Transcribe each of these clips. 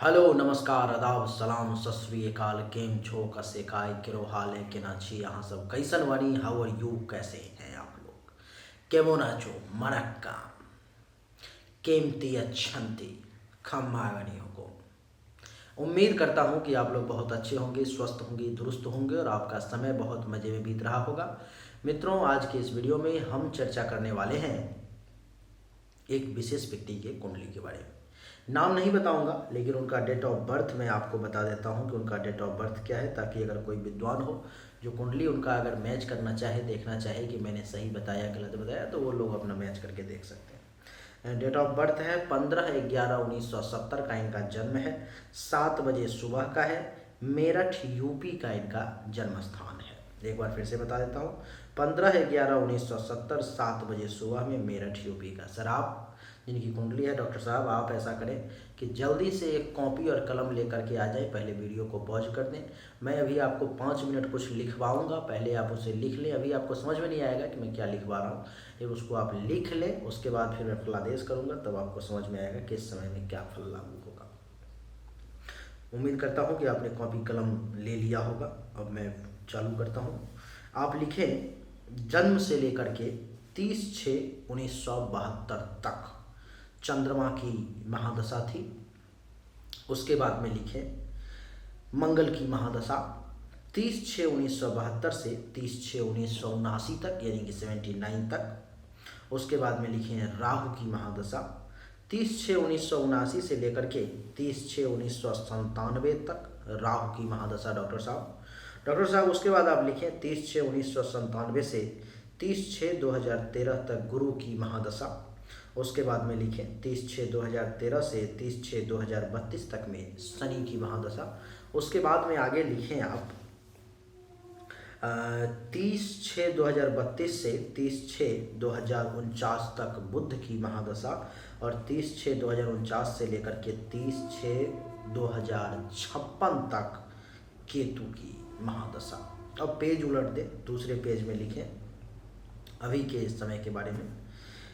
Hello नमस्कार आदाब सलाम सत श्री अकाल केम छो कसे काय किरो हाल है के ना छी यहाँ सब कैसन वानी हाउ आर यू कैसे हैं आप लोग केमोन आछो मरक्का केमती अच्छंती खम्मागनी होगो। उम्मीद करता हूँ कि आप लोग बहुत अच्छे होंगे, स्वस्थ होंगे, दुरुस्त होंगे और आपका समय बहुत मज़े में बीत रहा होगा। मित्रों, आज के इस वीडियो में हम चर्चा करने वाले हैं एक विशेष व्यक्ति के कुंडली के बारे में। नाम नहीं बताऊंगा, लेकिन उनका डेट ऑफ बर्थ मैं आपको बता देता हूं कि उनका डेट ऑफ बर्थ क्या है, ताकि अगर कोई विद्वान हो जो कुंडली उनका अगर मैच करना चाहे, देखना चाहे कि मैंने सही बताया गलत बताया, तो वो लोग अपना मैच करके देख सकते हैं। डेट ऑफ बर्थ है 15/11/1970 का इनका जन्म है। 7 बजे सुबह का है। मेरठ यूपी का इनका जन्म स्थान है। एक बार फिर से बता देता हूँ, 15/11/1970 7 बजे सुबह में मेरठ यूपी का। सर आप जिनकी कुंडली है डॉक्टर साहब, आप ऐसा करें कि जल्दी से एक कॉपी और कलम लेकर के आ जाए, पहले वीडियो को पॉज कर दें। मैं अभी आपको 5 मिनट कुछ लिखवाऊंगा, पहले आप उसे लिख लें। अभी आपको समझ में नहीं आएगा कि मैं क्या लिखवा रहा हूँ, लेकिन उसको आप लिख लें। उसके बाद फिर मैं फलादेश करूँगा, तब आपको समझ में आएगा कि इस समय में क्या फल लागू होगा। उम्मीद करता हूँ कि आपने कॉपी कलम ले लिया होगा। अब मैं चालू करता हूँ। आप लिखें जन्म से लेकर के 30/6/1972 तक चंद्रमा की महादशा थी। उसके बाद में लिखें मंगल की महादशा 30/6/1972 से 30/6/1979 तक, यानी कि 79 तक। उसके बाद में लिखें राहु की महादशा 30/6/1979 से लेकर के 30/6/1997 तक, राहु की महादशा डॉक्टर साहब उसके बाद आप लिखें 30/6/1997 से 30/6/2013 तक गुरु की महादशा। उसके बाद में लिखें 30/6/2013 से 30/6/2032 तक में शनि की महादशा। उसके बाद में आगे लिखें आप 30/6/2032 से 30/6/2049 तक बुध की महादशा और 30/6/2049 से लेकर के 30/6/2056 तक केतु की महादशा। अब पेज उलट दें, दूसरे पेज में लिखें अभी के इस समय के बारे में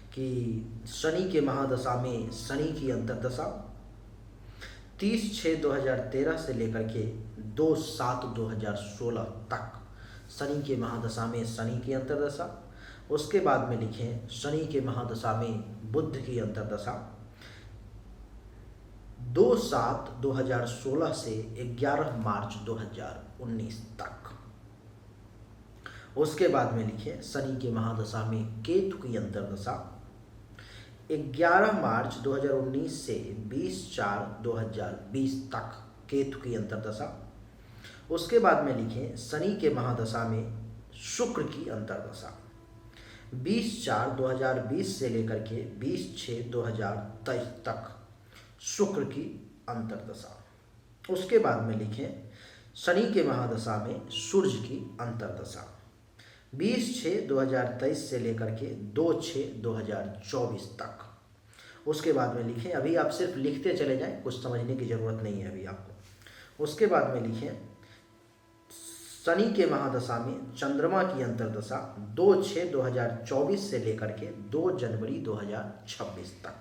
कि शनि के महादशा में शनि की अंतर्दशा 30/6/2013 से लेकर के 2/7/2016 तक शनि के महादशा में शनि की अंतर्दशा। उसके बाद में लिखें शनि के महादशा में बुध की अंतर्दशा 2/7/2016 से 11 मार्च 2019 तक। उसके बाद में लिखें शनि के महादशा में केतु की अंतर्दशा 11 मार्च 2019 से 20/4/2020 तक केतु की अंतर्दशा। उसके बाद में लिखें शनि के महादशा में शुक्र की अंतर्दशा 20/4/2020 से लेकर के 20/6/2023 तक शुक्र की अंतर्दशा। उसके बाद में लिखें शनि के महादशा में सूर्य की अंतर्दशा 20/6/2023 से लेकर के 2/6/2024 तक। उसके बाद में लिखें, अभी आप सिर्फ लिखते चले जाएं, कुछ समझने की ज़रूरत नहीं है अभी आपको। उसके बाद में लिखें शनि के महादशा में चंद्रमा की अंतर्दशा 2/6/2024 से लेकर के 2 जनवरी 2026 तक।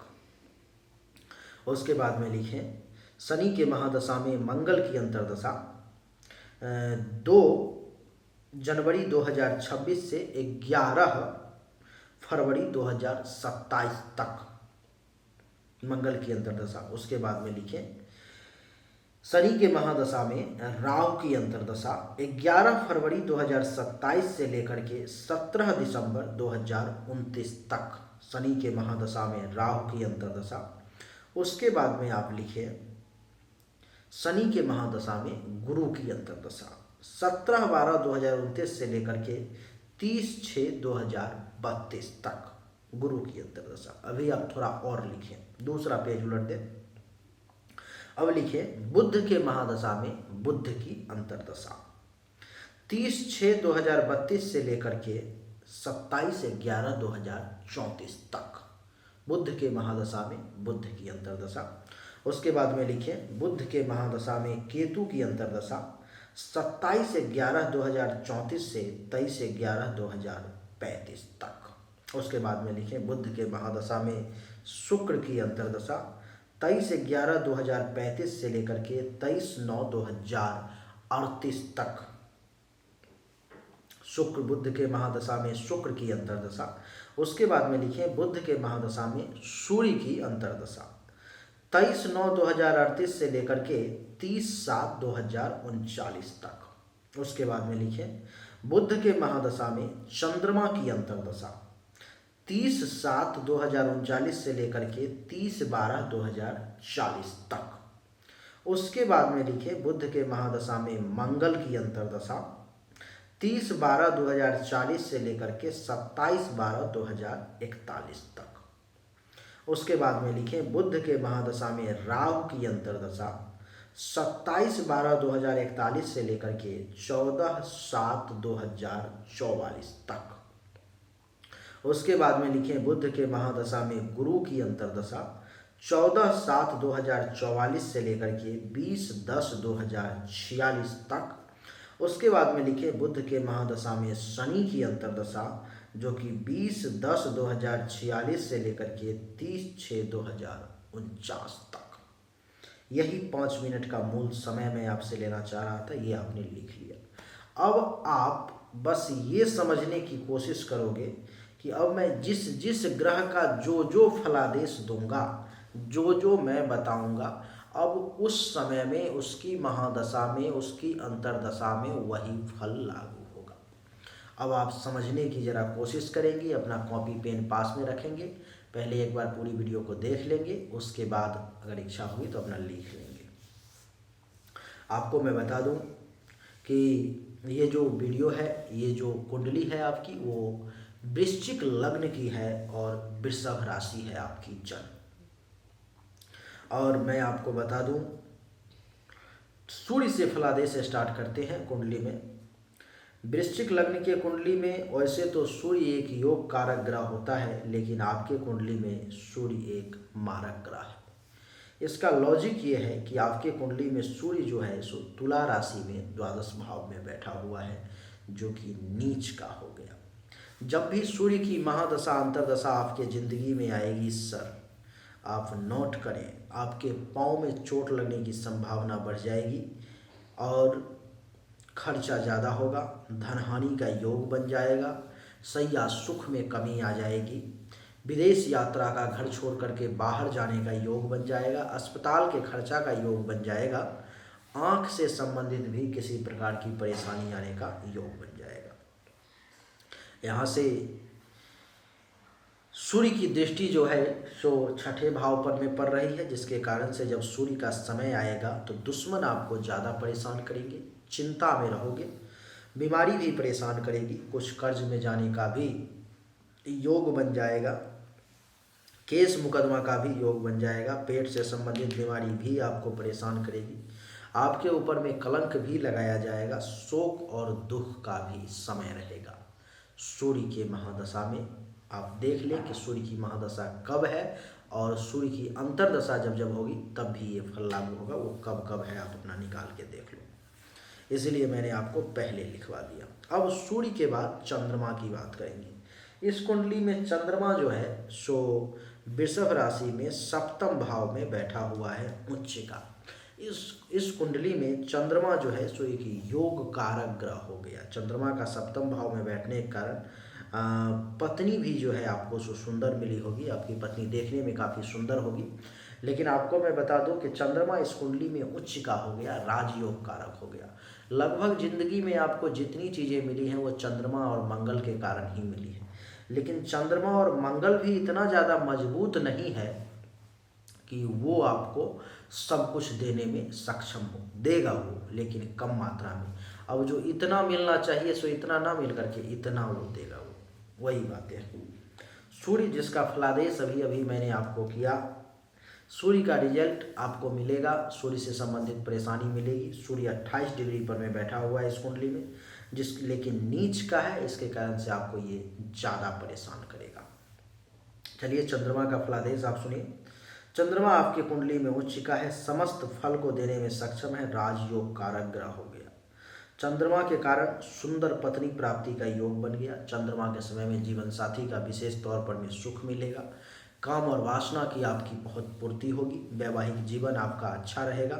उसके बाद में लिखें शनि के महादशा में मंगल की अंतर्दशा 2 जनवरी 2026 से 11 फरवरी 2027 तक मंगल की अंतर्दशा। उसके बाद में लिखें शनि के महादशा में राहु की अंतर्दशा 11 फरवरी 2027 से लेकर के 17 दिसंबर 2029 तक शनि के महादशा में राहु की अंतर्दशा। उसके बाद में आप लिखें शनि के महादशा में गुरु की अंतर्दशा 17/12/2029 से लेकर के 30/6/2032 तक गुरु की अंतर्दशा। अभी आप थोड़ा और लिखें, दूसरा पेज उलट दें। अब लिखें बुध के महादशा में बुध की अंतर्दशा 30/6/2032 से लेकर के 27/11/2034 तक बुध के महादशा में बुध की अंतर्दशा। उसके बाद में लिखें बुध के महादशा में केतु की अंतर्दशा 27/11/2034 से 23/11/2035 तक। उसके बाद में लिखें बुध के महादशा में शुक्र की अंतर्दशा 23/11/2035 से लेकर के 23/9/2038 तक शुक्र बुध के महादशा में शुक्र की अंतर्दशा। उसके बाद में लिखें बुध के महादशा में सूर्य की अंतर्दशा 23/9/2038 से लेकर के 30/7/2039 तक। उसके बाद में लिखें बुध के महादशा में चंद्रमा की अंतर्दशा 30/7/2039 से लेकर के 30/12/2040 तक। उसके बाद में लिखें बुध के महादशा में मंगल की अंतर्दशा 30/12/2040 से लेकर के 27/12/2041 तक। उसके बाद में लिखें बुध के महादशा में राहु की अंतर्दशा 27/12/2041 से लेकर के 14/7/2044 तक। उसके बाद में लिखें बुध के महादशा में गुरु की अंतर्दशा 14/7/2044 से लेकर के 20/10/2046 तक। उसके बाद में लिखें बुध के महादशा में शनि की अंतर्दशा जो कि 20/10/2046 से लेकर के 30/6/2049 तक। यही 5 मिनट का मूल समय मैं आपसे लेना चाह रहा था, ये आपने लिख लिया। अब आप बस ये समझने की कोशिश करोगे कि अब मैं जिस जिस ग्रह का जो जो फलादेश दूंगा, जो जो मैं बताऊंगा, अब उस समय में उसकी महादशा में उसकी अंतर्दशा में वही फल लागू होगा। अब आप समझने की ज़रा कोशिश करेंगे, अपना कॉपी पेन पास में रखेंगे, पहले एक बार पूरी वीडियो को देख लेंगे, उसके बाद अगर इच्छा हुई तो अपना लिख लेंगे। आपको मैं बता दूं कि ये जो वीडियो है, ये जो कुंडली है आपकी, वो वृश्चिक लग्न की है और वृषभ राशि है आपकी जन्म। और मैं आपको बता दूं, सूर्य से फलादेश स्टार्ट करते हैं कुंडली में। वृश्चिक लग्न के कुंडली में वैसे तो सूर्य एक योग कारक ग्रह होता है, लेकिन आपके कुंडली में सूर्य एक मारक ग्रह है। इसका लॉजिक ये है कि आपके कुंडली में सूर्य जो है सो तुला राशि में द्वादश भाव में बैठा हुआ है, जो कि नीच का हो गया। जब भी सूर्य की महादशा अंतर्दशा आपके ज़िंदगी में आएगी सर, आप नोट करें, आपके पाँव में चोट लगने की संभावना बढ़ जाएगी और खर्चा ज़्यादा होगा, धनहानि का योग बन जाएगा, सैया सुख में कमी आ जाएगी, विदेश यात्रा का घर छोड़ करके बाहर जाने का योग बन जाएगा, अस्पताल के खर्चा का योग बन जाएगा, आँख से संबंधित भी किसी प्रकार की परेशानी आने का योग बन जाएगा। यहाँ से सूर्य की दृष्टि जो है सो छठे भाव पर में पड़ रही है, जिसके कारण से जब सूर्य का समय आएगा तो दुश्मन आपको ज़्यादा परेशान करेंगे, चिंता में रहोगे, बीमारी भी परेशान करेगी, कुछ कर्ज में जाने का भी योग बन जाएगा, केस मुकदमा का भी योग बन जाएगा, पेट से संबंधित बीमारी भी आपको परेशान करेगी, आपके ऊपर में कलंक भी लगाया जाएगा, शोक और दुख का भी समय रहेगा। सूर्य के महादशा में आप देख लें कि सूर्य की महादशा कब है और सूर्य की अंतर्दशा जब जब होगी तब भी ये फल लागू होगा। वो कब कब है आप अपना निकाल के देख लो, इसलिए मैंने आपको पहले लिखवा दिया। अब सूर्य के बाद चंद्रमा की बात करेंगे। इस कुंडली में चंद्रमा जो है सो वृषभ राशि में सप्तम भाव में बैठा हुआ है, उच्च का। इस कुंडली में चंद्रमा जो है सो एक योग कारक ग्रह हो गया। चंद्रमा का सप्तम भाव में बैठने के कारण पत्नी भी जो है आपको सो सुंदर मिली होगी, आपकी पत्नी देखने में काफ़ी सुंदर होगी। लेकिन आपको मैं बता दूं कि चंद्रमा इस कुंडली में उच्च का हो गया, राजयोग कारक हो गया। लगभग जिंदगी में आपको जितनी चीज़ें मिली हैं वो चंद्रमा और मंगल के कारण ही मिली है, लेकिन चंद्रमा और मंगल भी इतना ज़्यादा मजबूत नहीं है कि वो आपको सब कुछ देने में सक्षम हो। देगा वो, लेकिन कम मात्रा में। अब जो इतना मिलना चाहिए सो इतना ना मिल करके इतना वो देगा, वो वही बात है। सूर्य जिसका फलादेश अभी अभी मैंने आपको किया, सूर्य का रिजल्ट आपको मिलेगा, सूर्य से संबंधित परेशानी मिलेगी। सूर्य 28 डिग्री पर में बैठा हुआ है इस कुंडली में, लेकिन नीच का है, इसके कारण से आपको ये ज़्यादा परेशान करेगा। चलिए चंद्रमा का फलादेश आप सुनिए। चंद्रमा आपकी कुंडली में उच्च का है, समस्त फल को देने में सक्षम है, राजयोग कारक ग्रह हो गया। चंद्रमा के कारण सुंदर पत्नी प्राप्ति का योग बन गया। चंद्रमा के समय में जीवन साथी का विशेष तौर पर में सुख मिलेगा, काम और वासना की आपकी बहुत पूर्ति होगी। वैवाहिक जीवन आपका अच्छा रहेगा।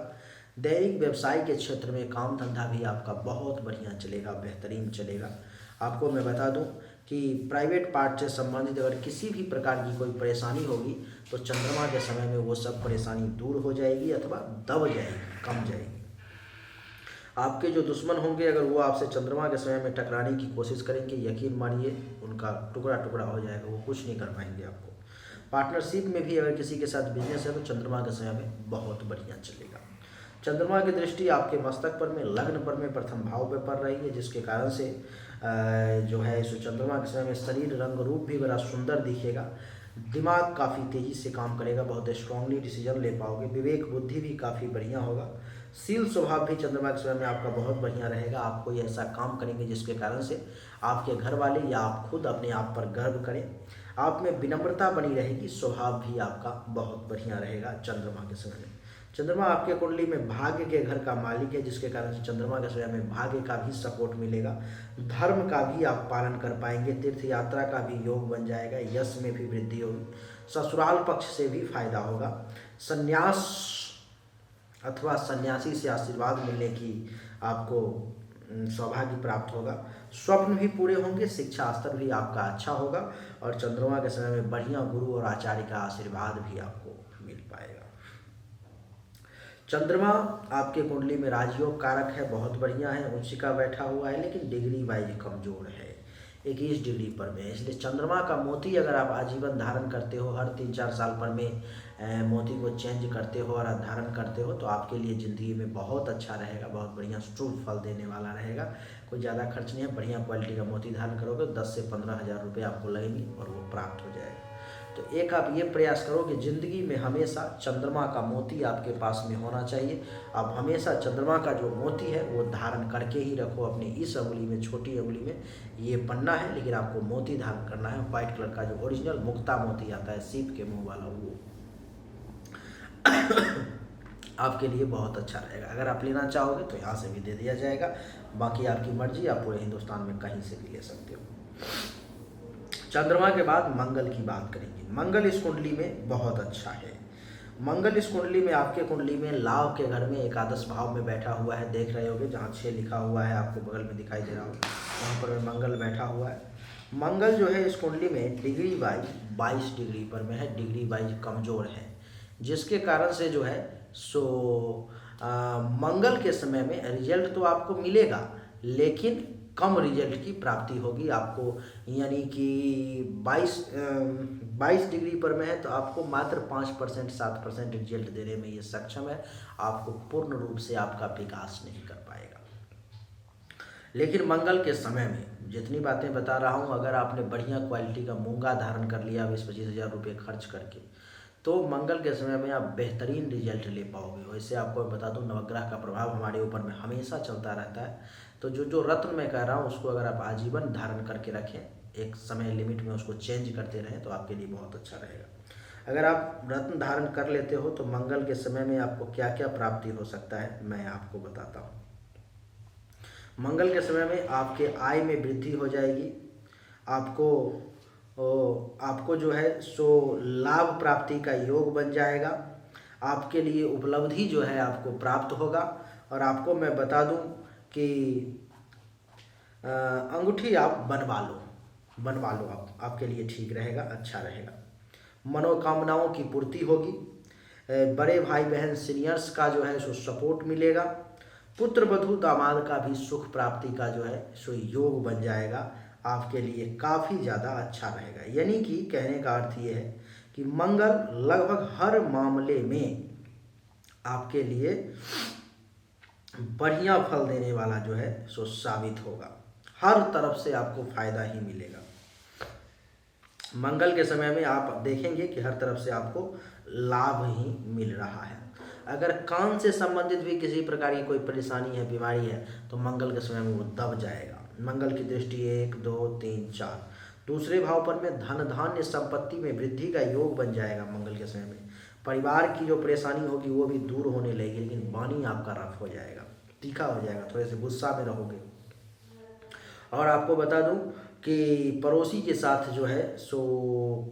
दैनिक व्यवसाय के क्षेत्र में काम धंधा भी आपका बहुत बढ़िया चलेगा, बेहतरीन चलेगा। आपको मैं बता दूं कि प्राइवेट पार्ट से संबंधित अगर किसी भी प्रकार की कोई परेशानी होगी तो चंद्रमा के समय में वो सब परेशानी दूर हो जाएगी अथवा दब जाएगी, कम जाएगी। आपके जो दुश्मन होंगे अगर वो आपसे चंद्रमा के समय में टकराने की कोशिश करेंगे, यकीन मानिए उनका टुकड़ा टुकड़ा हो जाएगा, वो कुछ नहीं कर पाएंगे आपको। पार्टनरशिप में भी अगर किसी के साथ बिजनेस है तो चंद्रमा के समय में बहुत बढ़िया चलेगा। चंद्रमा की दृष्टि आपके मस्तक पर में, लग्न पर में, प्रथम भाव पे पड़ रही है, जिसके कारण से जो है इस चंद्रमा के समय में शरीर रंग रूप भी बड़ा सुंदर दिखेगा। दिमाग काफ़ी तेज़ी से काम करेगा, बहुत स्ट्रांगली डिसीजन ले पाओगे। विवेक बुद्धि भी काफ़ी बढ़िया होगा। शील स्वभाव भी चंद्रमा के समय में आपका बहुत बढ़िया रहेगा। आप कोई ऐसा काम करेंगे जिसके कारण से आपके घर वाले या आप खुद अपने आप पर गर्व करें। आप में विनम्रता बनी रहेगी, स्वभाव भी आपका बहुत बढ़िया रहेगा चंद्रमा के समय में। चंद्रमा आपके कुंडली में भाग्य के घर का मालिक है, जिसके कारण से चंद्रमा के समय में भाग्य का भी सपोर्ट मिलेगा। धर्म का भी आप पालन कर पाएंगे। तीर्थ यात्रा का भी योग बन जाएगा। यश में भी वृद्धि होगी। ससुराल पक्ष से भी फायदा होगा। संन्यास अथवा सन्यासी से आशीर्वाद मिलने की आपको सौभाग्य प्राप्त होगा। स्वप्न भी पूरे होंगे। शिक्षा स्तर भी आपका अच्छा होगा और चंद्रमा के समय में बढ़िया गुरु और आचार्य का आशीर्वाद भी आपको मिल पाएगा। चंद्रमा आपके कुंडली में राजयोग कारक है, बहुत बढ़िया है। उच्चिका बैठा हुआ है लेकिन डिग्री वाइज कमजोर है, 21 डिग्री पर में। इसलिए चंद्रमा का मोती अगर आप आजीवन धारण करते हो, हर 3-4 साल पर में मोती को चेंज करते हो और धारण करते हो तो आपके लिए ज़िंदगी में बहुत अच्छा रहेगा, बहुत बढ़िया शुभ फल देने वाला रहेगा। कोई ज़्यादा खर्च नहीं है, बढ़िया क्वालिटी का मोती धारण करोगे 10 से 15 हज़ार रुपये आपको लगेंगे और वो प्राप्त हो जाएगा। तो एक आप ये प्रयास करो कि ज़िंदगी में हमेशा चंद्रमा का मोती आपके पास में होना चाहिए। आप हमेशा चंद्रमा का जो मोती है वो धारण करके ही रखो। अपनी इस उंगली में, छोटी उंगली में ये पन्ना है लेकिन आपको मोती धारण करना है। व्हाइट कलर का जो ओरिजिनल मुक्ता मोती आता है, सीप के मुंह वाला, वो आपके लिए बहुत अच्छा रहेगा। अगर आप लेना चाहोगे तो यहाँ से भी दे दिया जाएगा, बाकी आपकी मर्जी, आप पूरे हिंदुस्तान में कहीं से भी ले सकते हो। चंद्रमा के बाद मंगल की बात करेंगे। मंगल इस कुंडली में बहुत अच्छा है। मंगल इस कुंडली में, आपके कुंडली में लाभ के घर में एकादश भाव में बैठा हुआ है। देख रहे होगे जहाँ 6 लिखा हुआ है आपको बगल में दिखाई दे रहा होगा, वहाँ पर मंगल बैठा हुआ है। मंगल जो है इस कुंडली में डिग्री वाइज 22 डिग्री पर में है, डिग्री वाइज कमज़ोर है, जिसके कारण से जो है मंगल के समय में रिजल्ट तो आपको मिलेगा लेकिन कम रिजल्ट की प्राप्ति होगी आपको। यानी कि 22 डिग्री पर में है तो आपको मात्र 5% 7% रिजल्ट देने में ये सक्षम है। आपको पूर्ण रूप से आपका विकास नहीं कर पाएगा। लेकिन मंगल के समय में जितनी बातें बता रहा हूँ, अगर आपने बढ़िया क्वालिटी का मूंगा धारण कर लिया 20-25 हज़ार रुपये खर्च करके, तो मंगल के समय में आप बेहतरीन रिजल्ट ले पाओगे। वैसे आपको बता दूं, नवग्रह का प्रभाव हमारे ऊपर में हमेशा चलता रहता है, तो जो रत्न मैं कह रहा हूँ उसको अगर आप आजीवन धारण करके रखें, एक समय लिमिट में उसको चेंज करते रहें तो आपके लिए बहुत अच्छा रहेगा। अगर आप रत्न धारण कर लेते हो तो मंगल के समय में आपको क्या क्या प्राप्ति हो सकता है मैं आपको बताता हूँ। मंगल के समय में आपके आय में वृद्धि हो जाएगी। आपको जो है सो लाभ प्राप्ति का योग बन जाएगा। आपके लिए उपलब्धि जो है आपको प्राप्त होगा। और आपको मैं बता दूं कि अंगूठी आप बनवा लो आपके लिए ठीक रहेगा, अच्छा रहेगा। मनोकामनाओं की पूर्ति होगी। बड़े भाई बहन सीनियर्स का जो है सो सपोर्ट मिलेगा। पुत्र वधू दामाद का भी सुख प्राप्ति का जो है सो योग बन जाएगा। आपके लिए काफ़ी ज़्यादा अच्छा रहेगा। यानी कि कहने का अर्थ ये है कि मंगल लगभग हर मामले में आपके लिए बढ़िया फल देने वाला जो है सो साबित होगा। हर तरफ से आपको फायदा ही मिलेगा। मंगल के समय में आप देखेंगे कि हर तरफ से आपको लाभ ही मिल रहा है। अगर कान से संबंधित भी किसी प्रकार की कोई परेशानी है, बीमारी है, तो मंगल के समय में वो दब जाएगा। मंगल की दृष्टि 1 2 3 4 दूसरे भाव पर में धन धान्य संपत्ति में वृद्धि का योग बन जाएगा। मंगल के समय में परिवार की जो परेशानी होगी वो भी दूर होने लगेगी, लेकिन वाणी आपका रफ हो जाएगा, तीखा हो जाएगा, थोड़े से गुस्सा में रहोगे। और आपको बता दूं कि पड़ोसी के साथ जो है सो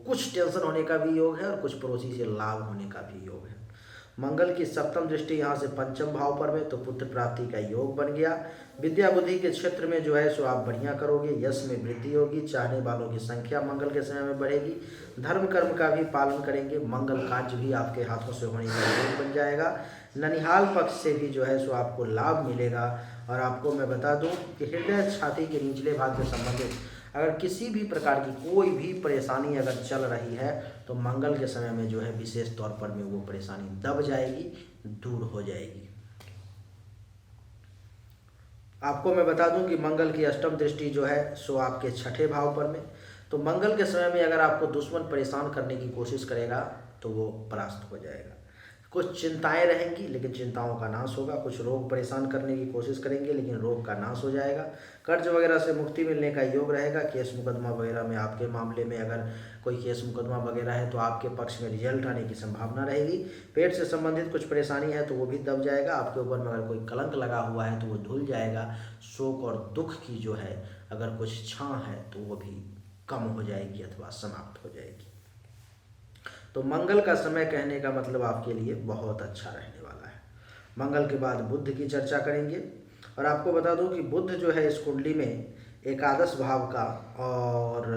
कुछ टेंशन होने का भी योग है और कुछ पड़ोसी से लाभ होने का भी योग है। मंगल की सप्तम दृष्टि यहाँ से पंचम भाव पर में, तो पुत्र प्राप्ति का योग बन गया। विद्या बुद्धि के क्षेत्र में जो है सो आप बढ़िया करोगे, यश में वृद्धि होगी, चाहने वालों की संख्या मंगल के समय में बढ़ेगी, धर्म कर्म का भी पालन करेंगे, मंगल कार्य भी आपके हाथों से होने का योग बन जाएगा। ननिहाल पक्ष से भी जो है सो आपको लाभ मिलेगा। और आपको मैं बता दूं कि हृदय छाती के निचले भाग से संबंधित अगर किसी भी प्रकार की कोई भी परेशानी अगर चल रही है तो मंगल के समय में जो है विशेष तौर पर में वो परेशानी दब जाएगी, दूर हो जाएगी। आपको मैं बता दूं कि मंगल की अष्टम दृष्टि जो है सो आपके छठे भाव पर में, तो मंगल के समय में अगर आपको दुश्मन परेशान करने की कोशिश करेगा तो वो परास्त हो जाएगा। कुछ चिंताएं रहेंगी लेकिन चिंताओं का नाश होगा, कुछ रोग परेशान करने की कोशिश करेंगे लेकिन रोग का नाश हो जाएगा, कर्ज वगैरह से मुक्ति मिलने का योग रहेगा। केस मुकदमा वगैरह में आपके मामले में अगर कोई केस मुकदमा वगैरह है तो आपके पक्ष में रिजल्ट आने की संभावना रहेगी। पेट से संबंधित कुछ परेशानी है तो वो भी दब जाएगा। आपके ऊपर में अगर कोई कलंक लगा हुआ है तो वो धुल जाएगा। शोक और दुख की जो है अगर कुछ छां है तो वो भी कम हो जाएगी अथवा समाप्त हो जाएगी। तो मंगल का समय कहने का मतलब आपके लिए बहुत अच्छा रहने वाला है। मंगल के बाद बुध की चर्चा करेंगे और आपको बता दूं कि बुध जो है इस कुंडली में एकादश भाव का और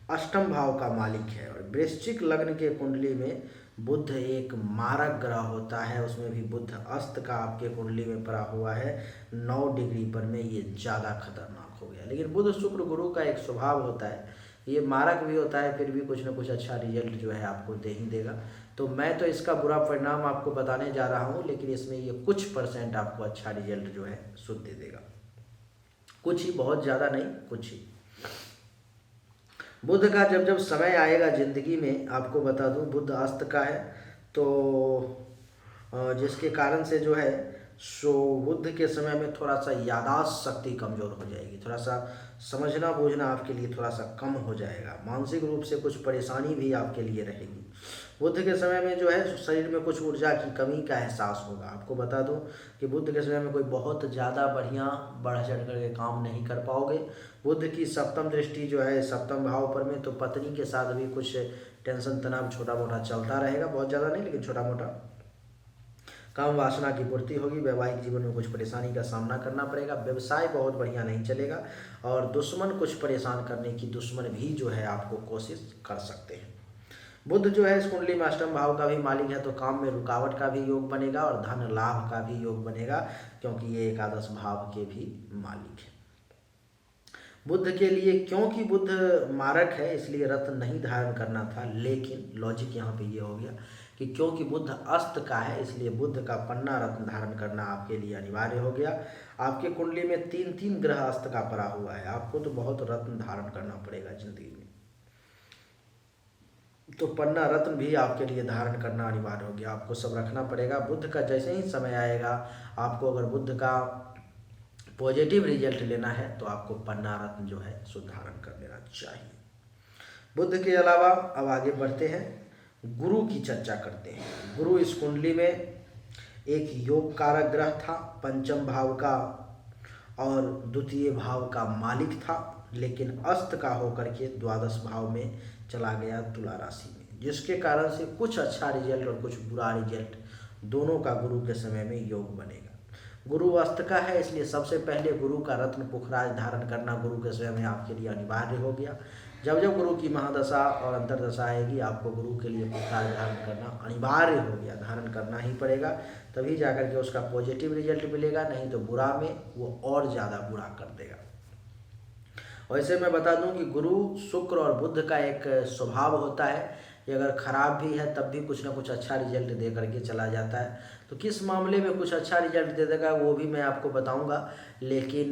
अष्टम भाव का मालिक है। और वृश्चिक लग्न के कुंडली में बुध एक मारक ग्रह होता है, उसमें भी बुध अस्त का आपके कुंडली में पड़ा हुआ है 9 डिग्री पर में, ये ज़्यादा खतरनाक हो गया। लेकिन बुध शुक्र गुरु का एक स्वभाव होता है, ये मारक भी होता है, फिर भी कुछ ना कुछ अच्छा रिजल्ट जो है आपको दे ही देगा। तो मैं तो इसका बुरा परिणाम आपको बताने जा रहा हूँ, लेकिन इसमें ये कुछ % आपको अच्छा रिजल्ट जो है शुद्ध दे देगा। कुछ ही, बहुत ज़्यादा नहीं, कुछ ही। बुध का जब जब समय आएगा जिंदगी में, आपको बता दूं बुध अस्त का है, तो जिसके कारण से जो है सो बुध के समय में थोड़ा सा याददाश्त शक्ति कमज़ोर हो जाएगी, थोड़ा सा समझना बूझना आपके लिए थोड़ा सा कम हो जाएगा, मानसिक रूप से कुछ परेशानी भी आपके लिए रहेगी। बुध के समय में जो है शरीर में कुछ ऊर्जा की कमी का एहसास होगा। आपको बता दूं कि बुध के समय में कोई बहुत ज़्यादा बढ़िया बढ़ चढ़ करके काम नहीं कर पाओगे। बुध की सप्तम दृष्टि जो है सप्तम भाव पर में, तो पत्नी के साथ भी कुछ टेंशन तनाव छोटा मोटा चलता रहेगा, बहुत ज़्यादा नहीं लेकिन छोटा मोटा। काम वासना की पूर्ति होगी, वैवाहिक जीवन में कुछ परेशानी का सामना करना पड़ेगा, व्यवसाय बहुत बढ़िया नहीं चलेगा और दुश्मन कुछ परेशान करने की दुश्मन भी जो है आपको कोशिश कर सकते हैं। बुध जो है इस कुंडली में अष्टम भाव का भी मालिक है, तो काम में रुकावट का भी योग बनेगा और धन लाभ का भी योग बनेगा, क्योंकि ये एकादश भाव के भी मालिक है। बुध के लिए, क्योंकि बुध मारक है इसलिए रत्न नहीं धारण करना था, लेकिन लॉजिक यहाँ पे ये हो गया कि क्योंकि बुध अस्त का है इसलिए बुध का पन्ना रत्न धारण करना आपके लिए अनिवार्य हो गया। आपके कुंडली में 3 ग्रह अस्त का पड़ा हुआ है, आपको तो बहुत रत्न धारण करना पड़ेगा जिंदगी में, तो पन्ना रत्न भी आपके लिए धारण करना अनिवार्य हो गया, आपको सब रखना पड़ेगा। बुध का जैसे ही समय आएगा, आपको अगर बुध का पॉजिटिव रिजल्ट लेना है तो आपको पन्ना रत्न जो है सो धारण कर लेना चाहिए। बुध के अलावा अब आगे बढ़ते हैं, गुरु की चर्चा करते हैं। गुरु इस कुंडली में एक योग कारक ग्रह था, पंचम भाव का और द्वितीय भाव का मालिक था, लेकिन अस्त का होकर के द्वादश भाव में चला गया तुला राशि में, जिसके कारण से कुछ अच्छा रिजल्ट और कुछ बुरा रिजल्ट दोनों का गुरु के समय में योग बनेगा। गुरु अस्त का है इसलिए सबसे पहले गुरु का रत्न पुखराज धारण करना गुरु के समय में आपके लिए अनिवार्य हो गया। जब जब गुरु की महादशा और अंतरदशा आएगी, आपको गुरु के लिए पुखराज धारण करना अनिवार्य हो गया, धारण करना ही पड़ेगा, तभी जाकर के उसका पॉजिटिव रिजल्ट मिलेगा, नहीं तो बुरा में वो और ज़्यादा बुरा कर देगा। वैसे मैं बता दूं कि गुरु शुक्र और बुध का एक स्वभाव होता है, ये अगर खराब भी है तब भी कुछ ना कुछ अच्छा रिजल्ट दे करके चला जाता है। तो किस मामले में कुछ अच्छा रिजल्ट दे देगा वो भी मैं आपको बताऊंगा, लेकिन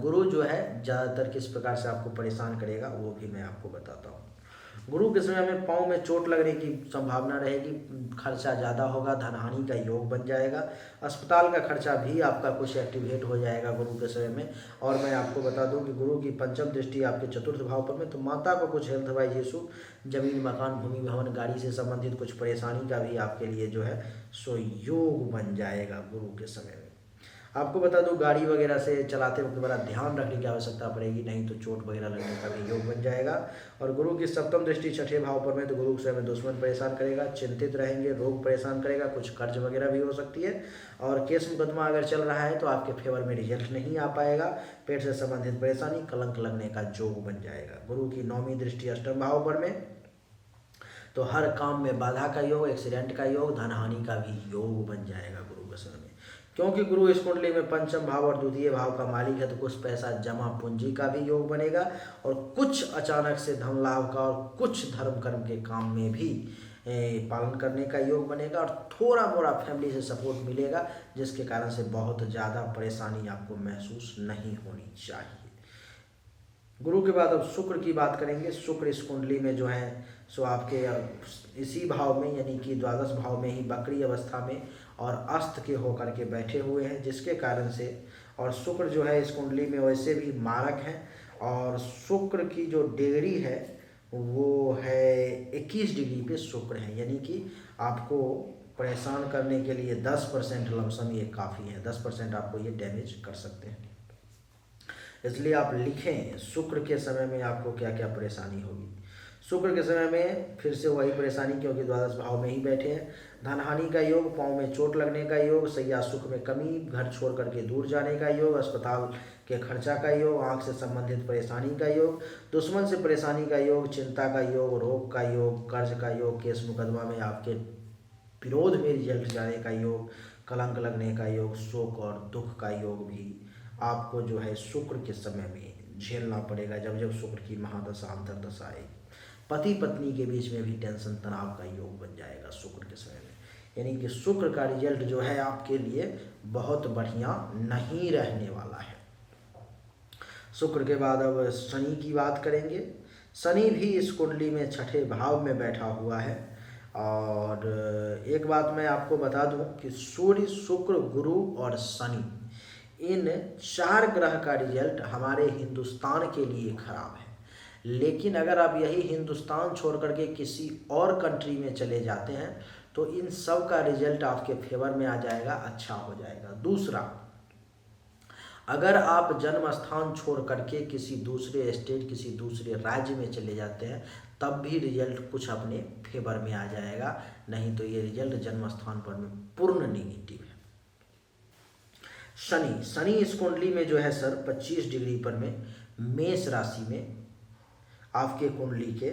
गुरु जो है ज़्यादातर किस प्रकार से आपको परेशान करेगा वो भी मैं आपको बताता हूँ। गुरु के समय में पाँव में चोट लगने की संभावना रहेगी, खर्चा ज़्यादा होगा, धनहानि का योग बन जाएगा, अस्पताल का खर्चा भी आपका कुछ एक्टिवेट हो जाएगा गुरु के समय में। और मैं आपको बता दूं कि गुरु की पंचम दृष्टि आपके चतुर्थ भाव पर में, तो माता को कुछ हेल्थ वाइज इशू, जमीन मकान भूमि भवन गाड़ी से संबंधित कुछ परेशानी का भी आपके लिए जो है सो योग बन जाएगा गुरु के समय में। आपको बता दूं गाड़ी वगैरह से चलाते वक्त बड़ा ध्यान रखने की आवश्यकता पड़ेगी, नहीं तो चोट वगैरह लगने का भी योग बन जाएगा। और गुरु की सप्तम दृष्टि छठे भाव पर में, तो गुरु के समय में दुश्मन परेशान करेगा, चिंतित रहेंगे, रोग परेशान करेगा, कुछ कर्ज वगैरह भी हो सकती है। और केस मुकदमा अगर चल रहा है तो आपके फेवर में रिजल्ट नहीं आ पाएगा। पेट से संबंधित परेशानी, कलंक लगने का योग बन जाएगा। गुरु की नौवीं दृष्टि अष्टम भाव पर में, तो हर काम में बाधा का योग, एक्सीडेंट का योग, धन हानि का भी योग बन जाएगा गुरु के समय में। क्योंकि गुरु इस कुंडली में पंचम भाव और द्वितीय भाव का मालिक है, तो कुछ पैसा जमा पूंजी का भी योग बनेगा, और कुछ अचानक से धन लाभ का, और कुछ धर्म कर्म के काम में भी पालन करने का योग बनेगा, और थोड़ा मोड़ा फैमिली से सपोर्ट मिलेगा, जिसके कारण से बहुत ज़्यादा परेशानी आपको महसूस नहीं होनी चाहिए। गुरु के बाद अब शुक्र की बात करेंगे। शुक्र इस कुंडली में जो है सो आपके इसी भाव में, यानी कि द्वादश भाव में ही वक्री अवस्था में और अस्त के होकर के बैठे हुए हैं, जिसके कारण से, और शुक्र जो है इस कुंडली में वैसे भी मारक है, और शुक्र की जो डिग्री है वो है 21 डिग्री पे शुक्र है, यानी कि आपको परेशान करने के लिए 10% लमसम ये काफ़ी है, 10% आपको ये डैमेज कर सकते हैं। इसलिए आप लिखें शुक्र के समय में आपको क्या क्या परेशानी होगी। शुक्र के समय में फिर से वही परेशानी, क्योंकि द्वादश भाव में ही बैठे हैं। धन हानि का योग, पाँव में चोट लगने का योग, सैया सुख में कमी, घर छोड़ करके दूर जाने का योग, अस्पताल के खर्चा का योग, आँख से संबंधित परेशानी का योग, दुश्मन से परेशानी का योग, चिंता का योग, रोग का योग, कर्ज का योग, केस मुकदमा में आपके विरोध में रिजल्ट जाने का योग, कलंक लगने का योग, शोक और दुख का योग भी आपको जो है शुक्र के समय में झेलना पड़ेगा, जब जब शुक्र की महादशा अंतरदशा आएगी। पति पत्नी के बीच में भी टेंशन तनाव का योग बन जाएगा शुक्र के समय में, यानी कि शुक्र का रिजल्ट जो है आपके लिए बहुत बढ़िया नहीं रहने वाला है। शुक्र के बाद अब शनि की बात करेंगे। शनि भी इस कुंडली में छठे भाव में बैठा हुआ है, और एक बात मैं आपको बता दूं कि सूर्य, शुक्र, गुरु और शनि, इन 4 ग्रह का रिजल्ट हमारे हिंदुस्तान के लिए खराब है। लेकिन अगर आप यही हिंदुस्तान छोड़ करके किसी और कंट्री में चले जाते हैं तो इन सब का रिजल्ट आपके फेवर में आ जाएगा, अच्छा हो जाएगा। दूसरा, अगर आप जन्म स्थान छोड़ करके किसी दूसरे स्टेट, किसी दूसरे राज्य में चले जाते हैं, तब भी रिजल्ट कुछ अपने फेवर में आ जाएगा, नहीं तो ये रिजल्ट जन्म स्थान पर में पूर्ण नेगेटिव है। शनि इस कुंडली में जो है सर 25 डिग्री पर में मेष राशि में आपके कुंडली के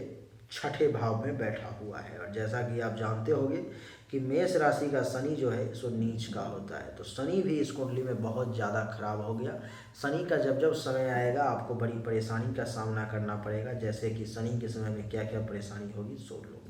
छठे भाव में बैठा हुआ है, और जैसा कि आप जानते होंगे कि मेष राशि का शनि जो है सो नीच का होता है, तो शनि भी इस कुंडली में बहुत ज़्यादा खराब हो गया। शनि का जब जब समय आएगा आपको बड़ी परेशानी का सामना करना पड़ेगा, जैसे कि शनि के समय में क्या क्या परेशानी होगी सुन लो।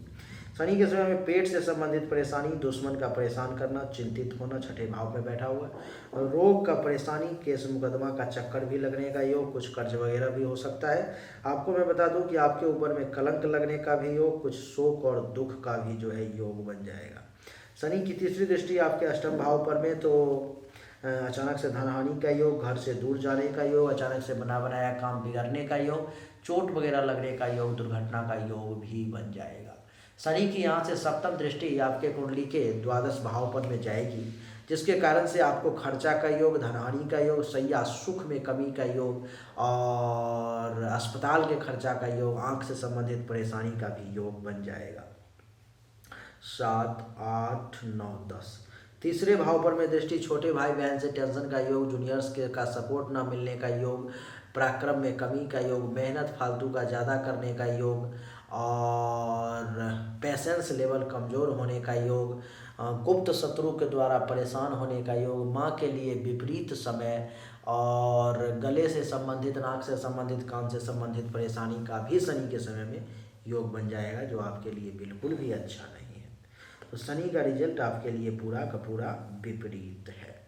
शनि के समय में पेट से संबंधित परेशानी, दुश्मन का परेशान करना, चिंतित होना, छठे भाव में बैठा हुआ, और रोग का परेशानी, केस मुकदमा का चक्कर भी लगने का योग, कुछ कर्ज वगैरह भी हो सकता है। आपको मैं बता दूं कि आपके ऊपर में कलंक लगने का भी योग, कुछ शोक और दुख का भी जो है योग बन जाएगा। शनि की तीसरी दृष्टि आपके अष्टम भाव पर में, तो अचानक से धन हानि का योग, घर से दूर जाने का योग, अचानक से बना बनाया काम बिगड़ने का योग, चोट वगैरह लगने का योग, दुर्घटना का योग भी बन जाएगा। शनि की यहाँ से सप्तम दृष्टि आपके कुंडली के द्वादश भाव पर में जाएगी, जिसके कारण से आपको खर्चा का योग, धनहानि का योग, सैया सुख में कमी का योग, और अस्पताल के खर्चा का योग, आँख से संबंधित परेशानी का भी योग बन जाएगा। 7, 8, 9, 10 तीसरे भाव पर में दृष्टि, छोटे भाई बहन से टेंशन का योग, जूनियर्स के का सपोर्ट ना मिलने का योग, पराक्रम में कमी का योग, मेहनत फालतू का ज़्यादा करने का योग, और पेशेंस लेवल कमज़ोर होने का योग, गुप्त शत्रु के द्वारा परेशान होने का योग, माँ के लिए विपरीत समय, और गले से संबंधित, नाक से संबंधित, कान से संबंधित परेशानी का भी शनि के समय में योग बन जाएगा, जो आपके लिए बिल्कुल भी अच्छा नहीं है। तो शनि का रिजल्ट आपके लिए पूरा का पूरा विपरीत है।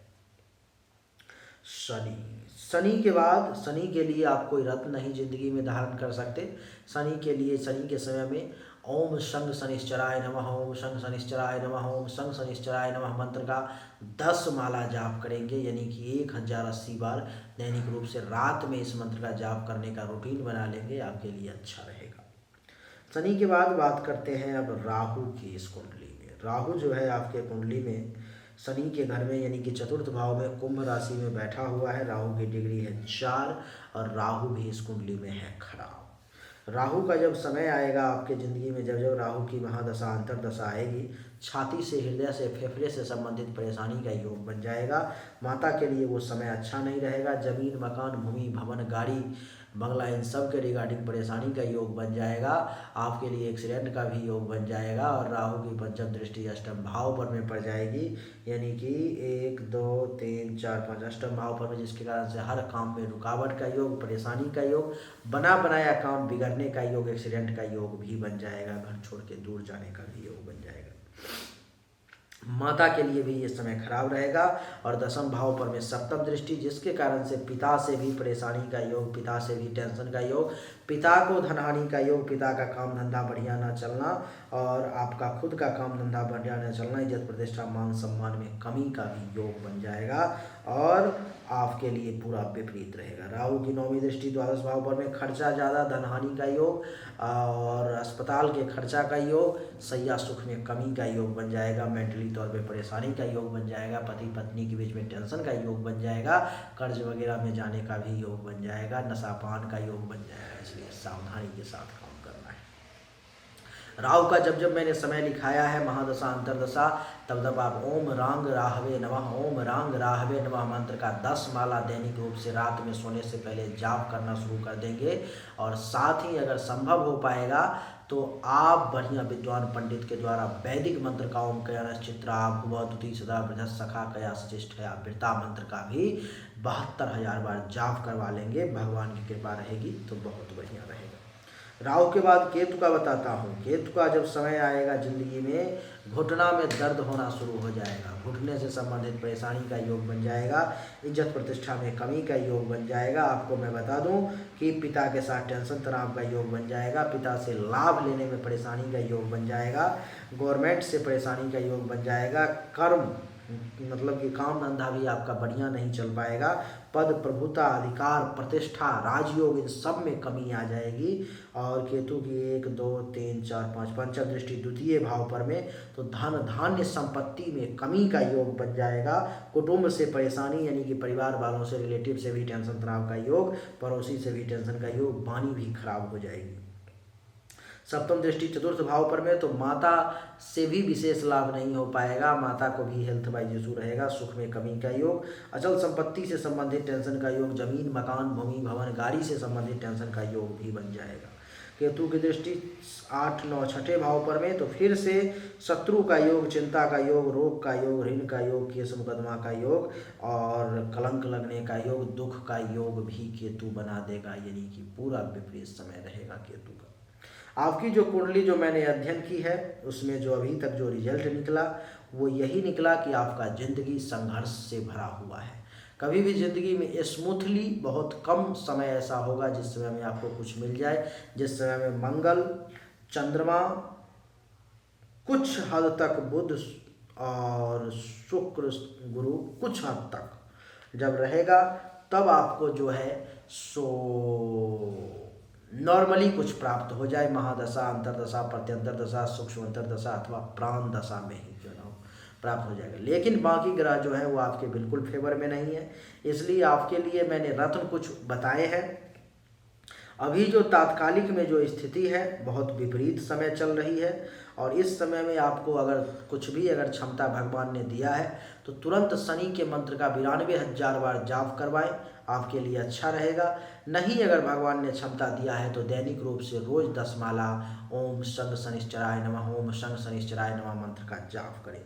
शनि के बाद शनि के लिए आप कोई रत्न नहीं जिंदगी में धारण कर सकते। शनि के लिए शनि के समय में ओम शंख शनिश्चराय नमः, ओम शंख शनिश्चराय नमः, ओम शंख शनिश्चराय नमः मंत्र का 10 माला जाप करेंगे, यानी कि 1080 बार दैनिक रूप से रात में इस मंत्र का जाप करने का रूटीन बना लेंगे, आपके लिए अच्छा रहेगा। शनि के बाद बात करते हैं अब राहु की। इस कुंडली में राहु जो है आपके कुंडली में शनि के घर में यानी कि चतुर्थ भाव में कुंभ राशि में बैठा हुआ है। राहु की डिग्री है 4 और राहु भी इस कुंडली में है खराब। राहु का जब समय आएगा आपके ज़िंदगी में, जब जब राहु की महादशा अंतर्दशा आएगी, छाती से, हृदय से, फेफड़े से संबंधित परेशानी का योग बन जाएगा। माता के लिए वो समय अच्छा नहीं रहेगा। जमीन, मकान, भूमि, भवन, गाड़ी, बंगला, इन सब के रिगार्डिंग परेशानी का योग बन जाएगा। आपके लिए एक्सीडेंट का भी योग बन जाएगा। और राहु की पंचम दृष्टि अष्टम भाव पर में पड़ जाएगी, यानी कि 1 2 3 4 5 अष्टम भाव पर में, जिसके कारण से हर काम में रुकावट का योग, परेशानी का योग, बना बनाया काम बिगड़ने का योग, एक्सीडेंट का योग भी बन जाएगा। घर छोड़ के दूर जाने का भी योग बन जाएगा। माता के लिए भी ये समय खराब रहेगा। और दसम भाव पर में सप्तम दृष्टि, जिसके कारण से पिता से भी परेशानी का योग, पिता से भी टेंशन का योग, पिता को धनहानि का योग, पिता का काम धंधा बढ़िया ना चलना और आपका खुद का काम धंधा बढ़िया ना चलना, इज्जत प्रतिष्ठा मान सम्मान में कमी का भी योग बन जाएगा और आपके लिए पूरा विपरीत रहेगा। राहु की नौवीं दृष्टि द्वादश भाव पर में खर्चा ज़्यादा, धनहानि का योग और अस्पताल के खर्चा का योग, सैया सुख में कमी का योग बन जाएगा। मेंटली तौर पे परेशानी का योग बन जाएगा। पति पत्नी के बीच में टेंशन का योग बन जाएगा। कर्ज वगैरह में जाने का भी योग बन जाएगा। नशापान का योग बन जाएगा। इसलिए सावधानी के साथ काम करना है। राहु का जब जब मैंने समय लिखाया है महादशा अंतरदशा, तब तब आप ओम रांग राहवे नमः, ओम रांग राहवे नमः मंत्र का 10 माला दैनिक रूप से रात में सोने से पहले जाप करना शुरू कर देंगे। और साथ ही अगर संभव हो पाएगा तो आप बढ़िया विद्वान पंडित के द्वारा वैदिक मंत्र का ओम कयानश्चित्रा भुवतुति सदा वृद्धः सखा कया सचिष्ठया वृता मंत्र का भी 72,000 बार जाप करवा लेंगे। भगवान की कृपा रहेगी तो बहुत बढ़िया रहेगा। राहु के बाद केतु का बताता हूँ। केतु का जब समय आएगा ज़िंदगी में, घुटना में दर्द होना शुरू हो जाएगा। घुटने से संबंधित परेशानी का योग बन जाएगा। इज्जत प्रतिष्ठा में कमी का योग बन जाएगा। आपको मैं बता दूं कि पिता के साथ टेंशन तनाव का योग बन जाएगा। पिता से लाभ लेने में परेशानी का योग बन जाएगा। गवर्नमेंट से परेशानी का योग बन जाएगा। कर्म मतलब कि काम धंधा भी आपका बढ़िया नहीं चल पाएगा। पद, प्रभुता, अधिकार, प्रतिष्ठा, राजयोग, इन सब में कमी आ जाएगी। और केतु की 1 2 3 4 5 पंचम दृष्टि द्वितीय भाव पर में, तो धन धान्य संपत्ति में कमी का योग बन जाएगा। कुटुंब से परेशानी यानी कि परिवार वालों से, रिलेटिव से भी टेंशन तनाव का योग, पड़ोसी से भी टेंशन का योग, वाणी भी खराब हो जाएगी। सप्तम दृष्टि चतुर्थ भाव पर में, तो माता से भी विशेष लाभ नहीं हो पाएगा। माता को भी हेल्थ वाइज इशू रहेगा। सुख में कमी का योग, अचल संपत्ति से संबंधित टेंशन का योग, जमीन, मकान, भूमि, भवन, गाड़ी से संबंधित टेंशन का योग भी बन जाएगा। केतु की दृष्टि 8 9 छठे भाव पर में, तो फिर से शत्रु का योग, चिंता का योग, रोग का योग, ऋण का योग, केस मुकदमा का योग और कलंक लगने का योग, दुख का योग भी केतु बना देगा। यानी कि पूरा विपरीत समय रहेगा केतु का। आपकी जो कुंडली जो मैंने अध्ययन की है, उसमें जो अभी तक जो रिजल्ट निकला वो यही निकला कि आपका ज़िंदगी संघर्ष से भरा हुआ है। कभी भी ज़िंदगी में स्मूथली बहुत कम समय ऐसा होगा जिस समय में आपको कुछ मिल जाए। जिस समय में मंगल, चंद्रमा, कुछ हद तक बुध और शुक्र, गुरु कुछ हद तक जब रहेगा, तब आपको जो है सो नॉर्मली कुछ प्राप्त हो जाए। महादशा, अंतरदशा, प्रत्यंतर दशा, सूक्ष्म अंतरदशा अथवा प्राण दशा में ही क्यों ना हो, प्राप्त हो जाएगा। लेकिन बाकी ग्रह जो है वो आपके बिल्कुल फेवर में नहीं है। इसलिए आपके लिए मैंने रत्न कुछ बताए हैं। अभी जो तात्कालिक में जो स्थिति है बहुत विपरीत समय चल रही है। और इस समय में आपको अगर कुछ भी अगर क्षमता भगवान ने दिया है तो तुरंत शनि के मंत्र का 92,000 बार जाप करवाएं, आपके लिए अच्छा रहेगा। नहीं अगर भगवान ने क्षमता दिया है तो दैनिक रूप से रोज 10 माला ओम शंग शनिश्चराय नमः, ओम शंग शनिश्चराय नमः मंत्र का जाप करें।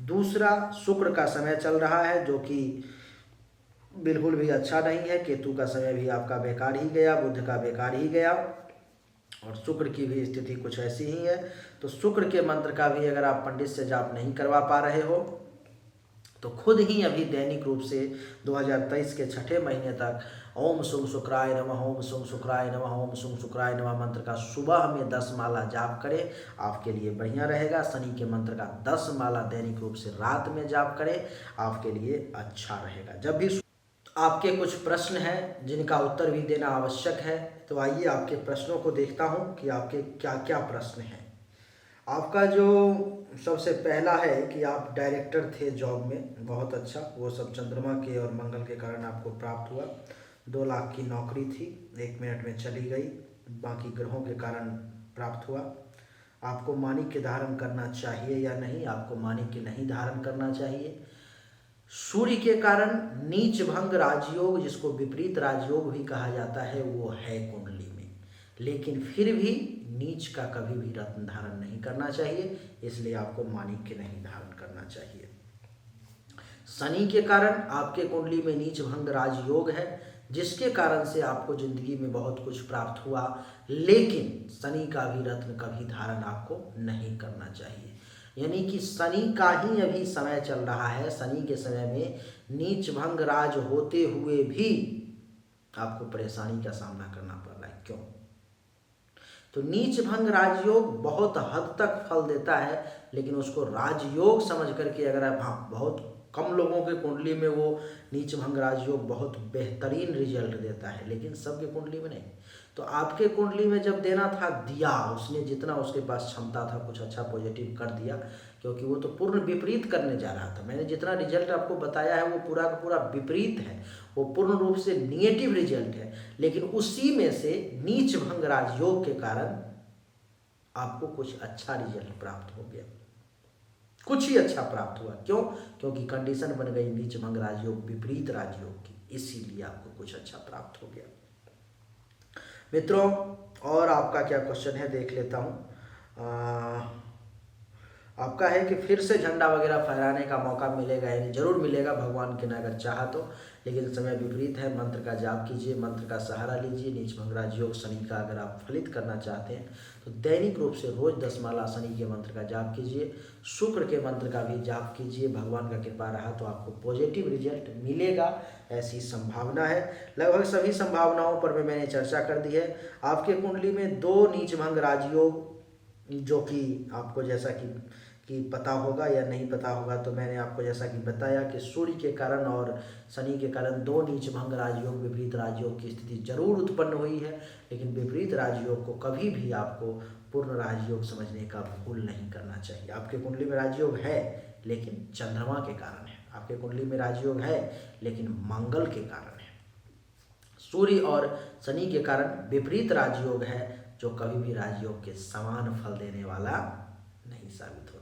दूसरा, शुक्र का समय चल रहा है जो कि बिल्कुल भी अच्छा नहीं है। केतु का समय भी आपका बेकार ही गया, बुध का बेकार ही गया और शुक्र की भी स्थिति कुछ ऐसी ही है। तो शुक्र के मंत्र का भी अगर आप पंडित से जाप नहीं करवा पा रहे हो तो खुद ही अभी दैनिक रूप से 2023 के छठे महीने तक ओम शुंग शुक्राय नमः, ओम शुंग शुक्राय नमः, ओम शुंग शुक्राय नमः मंत्र का सुबह में 10 माला जाप करें, आपके लिए बढ़िया रहेगा। शनि के मंत्र का 10 माला दैनिक रूप से रात में जाप करें, आपके लिए अच्छा रहेगा। जब भी आपके कुछ प्रश्न हैं जिनका उत्तर भी देना आवश्यक है, तो आइए आपके प्रश्नों को देखता हूं कि आपके क्या क्या प्रश्न हैं। आपका जो सबसे पहला है कि आप डायरेक्टर थे जॉब में, बहुत अच्छा, वो सब चंद्रमा के और मंगल के कारण आपको प्राप्त हुआ। 2 लाख की नौकरी थी, 1 मिनट में चली गई, बाकी ग्रहों के कारण प्राप्त हुआ। आपको माणिक्य धारण करना चाहिए या नहीं, आपको माणिक्य नहीं धारण करना चाहिए। सूर्य के कारण नीच भंग राजयोग, जिसको विपरीत राजयोग भी कहा जाता है, वो है कुंडली में, लेकिन फिर भी नीच का कभी भी रत्न धारण नहीं करना चाहिए, इसलिए आपको माणिक्य नहीं धारण करना चाहिए। शनि के कारण आपके कुंडली में नीच भंग राजयोग है, जिसके कारण से आपको जिंदगी में बहुत कुछ प्राप्त हुआ, लेकिन शनि का भी रत्न कभी धारण आपको नहीं करना चाहिए। यानी कि शनि का ही अभी समय चल रहा है, शनि के समय में नीच भंग राज होते हुए भी आपको परेशानी का सामना करना पड़ रहा है। क्यों? तो नीच भंग राजयोग बहुत हद तक फल देता है, लेकिन उसको राजयोग समझ करके अगर आप, हाँ, बहुत कम लोगों के कुंडली में वो नीच भंग राजयोग बहुत बेहतरीन रिजल्ट देता है, लेकिन सबके कुंडली में नहीं। तो आपके कुंडली में जब देना था दिया, उसने जितना उसके पास क्षमता था कुछ अच्छा पॉजिटिव कर दिया, क्योंकि वो तो पूर्ण विपरीत करने जा रहा था। मैंने जितना रिजल्ट आपको बताया है वो पूरा का पूरा विपरीत है, वो पूर्ण रूप से निगेटिव रिजल्ट है, लेकिन उसी में से नीच भंग राजयोग के कारण आपको कुछ अच्छा रिजल्ट प्राप्त हो गया, कुछ ही अच्छा प्राप्त हुआ। क्यों? क्योंकि कंडीशन बन गई नीच भंग राजयोग विपरीत राजयोग की, इसीलिए आपको कुछ अच्छा प्राप्त हो गया। मित्रों, और आपका क्या क्वेश्चन है देख लेता हूँ। आपका है कि फिर से झंडा वगैरह फहराने का मौका मिलेगा, यानी जरूर मिलेगा भगवान के ने अगर चाहा तो, लेकिन समय विपरीत है। मंत्र का जाप कीजिए, मंत्र का सहारा लीजिए। नीच भंग राजयोग शनि का अगर आप फलित करना चाहते हैं तो दैनिक रूप से रोज 10 माला शनि के मंत्र का जाप कीजिए, शुक्र के मंत्र का भी जाप कीजिए। भगवान का कृपा रहा तो आपको पॉजिटिव रिजल्ट मिलेगा, ऐसी संभावना है। लगभग सभी संभावनाओं पर मैंने चर्चा कर दी है। आपके कुंडली में 2 नीच भंग राजयोग, जो कि आपको जैसा कि पता होगा या नहीं पता होगा, तो मैंने आपको जैसा कि बताया कि सूर्य के कारण और शनि के कारण 2 नीच भंग राजयोग विपरीत राजयोग की स्थिति जरूर उत्पन्न हुई है, लेकिन विपरीत राजयोग को कभी भी आपको पूर्ण राजयोग समझने का भूल नहीं करना चाहिए। आपके कुंडली में राजयोग है लेकिन चंद्रमा के कारण है, आपके कुंडली में राजयोग है लेकिन मंगल के कारण है। सूर्य और शनि के कारण विपरीत राजयोग है, जो कभी भी राजयोग के समान फल देने वाला नहीं साबित होता।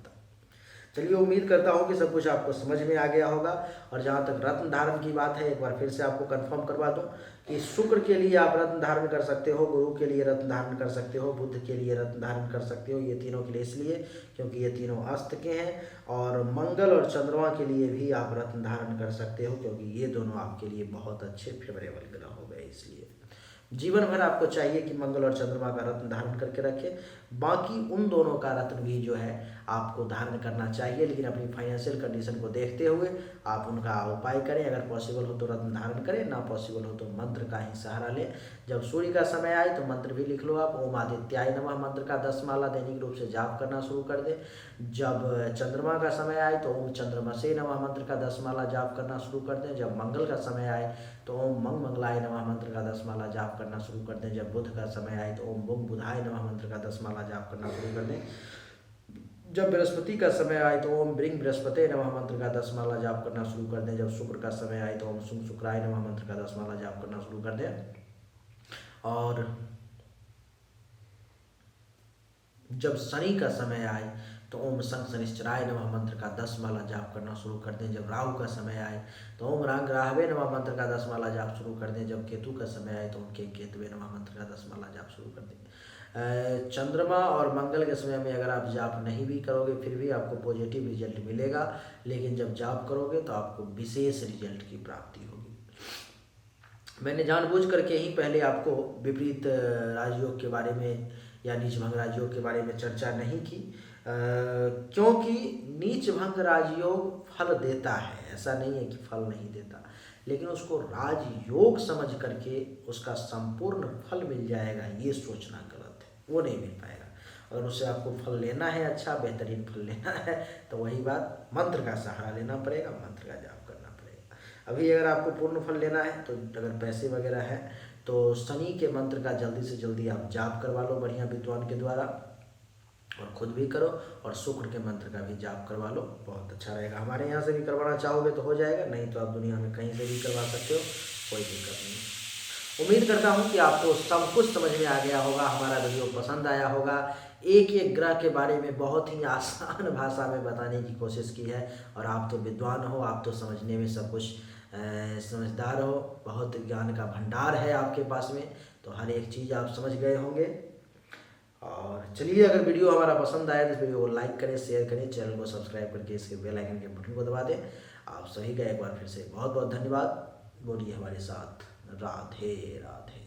चलिए, उम्मीद करता हूँ कि सब कुछ आपको समझ में आ गया होगा। और जहाँ तक रत्न धारण की बात है, एक बार फिर से आपको कंफर्म करवा दूँ कि शुक्र के लिए आप रत्न धारण कर सकते हो, गुरु के लिए रत्न धारण कर सकते हो, बुध के लिए रत्न धारण कर सकते हो। ये तीनों के लिए इसलिए क्योंकि ये तीनों अस्त के हैं। और मंगल और चंद्रमा के लिए भी आप रत्न धारण कर सकते हो, क्योंकि ये दोनों आपके लिए बहुत अच्छे फेवरेबल ग्रह हो गए। इसलिए जीवन भर आपको चाहिए कि मंगल और चंद्रमा का रत्न धारण करके रखें। बाकी उन दोनों का रत्न भी जो है आपको धारण करना चाहिए, लेकिन अपनी फाइनेंशियल कंडीशन को देखते हुए आप उनका उपाय करें। अगर पॉसिबल हो तो रत्न धारण करें, ना पॉसिबल हो तो मंत्र का ही सहारा लें। जब सूर्य का समय आए तो मंत्र भी लिख लो आप, ओम आदित्याय नमः मंत्र का 10 माला दैनिक रूप से जाप करना शुरू कर दें। जब चंद्रमा का समय आए तो ओम चंद्रमसे नमः मंत्र का 10 माला जाप करना शुरू कर दें। जब मंगल का समय आए तो ओम मंग मंगलाय नमः मंत्र का 10 माला जाप करना शुरू कर दें। जब बुध का समय आए तो ओम बुंग बुधाय नमः मंत्र का 10 माला जाप करना शुरू कर दें। जब बृहस्पति का समय आए तो ओम ब्रिंग बृहस्पति नमः मंत्र का 10 माला जाप करना शुरू कर दें। जब शुक्र का समय आए तो ओम शुंग शुक्राय नमः मंत्र का 10 माला जाप करना शुरू कर दें। और जब शनि का समय आए तो ओम शं शनिश्चराय नमः मंत्र का 10 माला जाप करना शुरू कर दें। जब राहु का समय आए तो ओम रांग राहवे नमः मंत्र का 10 माला जाप शुरू कर दें। जब केतु का समय आए तो ओम के केतुवे नमः मंत्र का 10 माला जाप शुरू कर दें। चंद्रमा और मंगल के समय में अगर आप जाप नहीं भी करोगे फिर भी आपको पॉजिटिव रिजल्ट मिलेगा, लेकिन जब जाप करोगे तो आपको विशेष रिजल्ट की प्राप्ति होगी। मैंने जानबूझ करके ही पहले आपको विपरीत राजयोग के बारे में या नीच भंग राजयोग के बारे में चर्चा नहीं की, क्योंकि नीच भंग राजयोग फल देता है, ऐसा नहीं है कि फल नहीं देता, लेकिन उसको राजयोग समझ करके उसका संपूर्ण फल मिल जाएगा ये सोचना गलत है, वो नहीं मिल पाएगा। अगर उससे आपको फल लेना है, अच्छा बेहतरीन फल लेना है, तो वही बात मंत्र का सहारा लेना पड़ेगा, मंत्र का जाप करना पड़ेगा। अभी अगर आपको पूर्ण फल लेना है तो अगर पैसे वगैरह है तो शनि के मंत्र का जल्दी से जल्दी आप जाप करवा लो बढ़िया विद्वान के द्वारा। और खुद भी करो और शुक्र के मंत्र का भी जाप करवा लो, बहुत अच्छा रहेगा। हमारे यहाँ से भी करवाना चाहोगे तो हो जाएगा, नहीं तो आप दुनिया में कहीं से भी करवा सकते हो, कोई दिक्कत नहीं। उम्मीद करता हूँ कि आपको सब कुछ समझ में आ गया होगा, हमारा वीडियो पसंद आया होगा। एक एक ग्रह के बारे में बहुत ही आसान भाषा में बताने की कोशिश की है, और आप तो विद्वान हो, आप तो समझने में सब कुछ समझदार हो, बहुत ज्ञान का भंडार है आपके पास में, तो हर एक चीज़ आप समझ गए होंगे। और चलिए, अगर वीडियो हमारा पसंद आए तो इस वीडियो को लाइक करें, शेयर करें, चैनल को सब्सक्राइब करके इसके बेल आइकन के बटन को दबा दें। आप सभी का एक बार फिर से बहुत बहुत धन्यवाद। बोलिए हमारे साथ, राधे राधे।